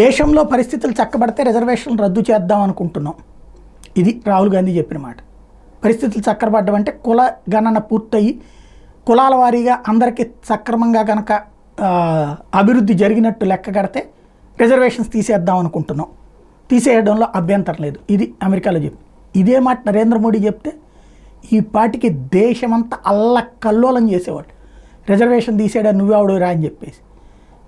దేశంలో పరిస్థితులు చక్కబడితే రిజర్వేషన్లు రద్దు చేద్దాం అనుకుంటున్నాం. ఇది రాహుల్ గాంధీ చెప్పిన మాట. పరిస్థితులు చక్కబడ్డం అంటే కుల గణన పూర్తయి కులాల వారీగా అందరికీ సక్రమంగా కనుక అభివృద్ధి జరిగినట్టు లెక్క కడితే రిజర్వేషన్స్ తీసేద్దాం అనుకుంటున్నాం, తీసేయడంలో అభ్యంతరం లేదు. ఇది అమెరికాలో చెప్పి ఇదే మాట నరేంద్ర మోడీ చెప్తే ఈ పాటికి దేశమంతా అల్లకల్లోలం చేసేవాడు. రిజర్వేషన్ తీసేయడా నువ్వెవడు రా అని చెప్పేసి.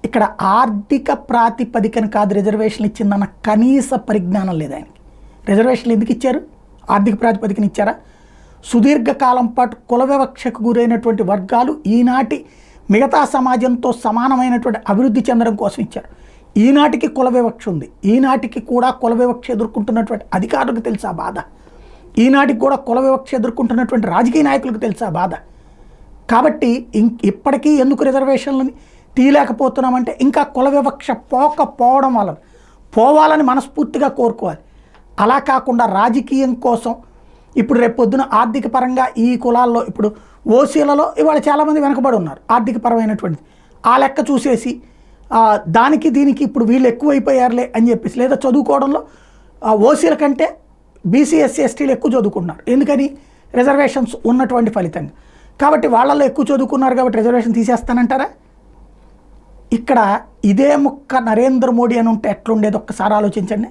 ఇక్కడ ఆర్థిక ప్రాతిపదికన కాదు రిజర్వేషన్లు ఇచ్చిందన్న కనీస పరిజ్ఞానం లేదు ఆయనకి. రిజర్వేషన్లు ఎందుకు ఇచ్చారు? ఆర్థిక ప్రాతిపదికన ఇచ్చారా? సుదీర్ఘకాలం పాటు కుల వివక్షకు గురైనటువంటి వర్గాలు ఈనాటి మిగతా సమాజంతో సమానమైనటువంటి అభివృద్ధి చెందడం కోసం ఇచ్చారు. ఈనాటికి కుల వివక్ష ఉంది. ఈనాటికి కూడా కుల వివక్ష ఎదుర్కొంటున్నటువంటి అధికారులకు తెలుసా బాధ? ఈనాటికి కూడా కుల వివక్ష ఎదుర్కొంటున్నటువంటి రాజకీయ నాయకులకు తెలుసా బాధ? కాబట్టి ఇప్పటికీ ఎందుకు రిజర్వేషన్లని తీయలేకపోతున్నామంటే ఇంకా కుల వివక్ష పోకపోవడం వలన పోవాలని మనస్ఫూర్తిగా కోరుకోవాలి. అలా కాకుండా రాజకీయం కోసం ఇప్పుడు రేపు పొద్దున ఆర్థిక పరంగా ఈ కులాల్లో ఇప్పుడు ఓసీలలో ఇవాళ చాలామంది వెనకబడి ఉన్నారు ఆర్థిక పరమైనటువంటిది. ఆ లెక్క చూసేసి దానికి దీనికి ఇప్పుడు వీళ్ళు ఎక్కువైపోయారులే అని చెప్పేసి, లేదా చదువుకోవడంలో ఓసీల కంటే బీసీ ఎస్సీ ఎస్టీలు ఎక్కువ చదువుకుంటున్నారు. ఎందుకని? రిజర్వేషన్స్ ఉన్నటువంటి ఫలితంగా. కాబట్టి వాళ్ళల్లో ఎక్కువ చదువుకున్నారు కాబట్టి రిజర్వేషన్ తీసేస్తానంటారా? ఇక్కడ ఇదే ముక్క నరేంద్ర మోడీ అని ఉంటే ఎట్లుండేది ఒక్కసారి ఆలోచించండి.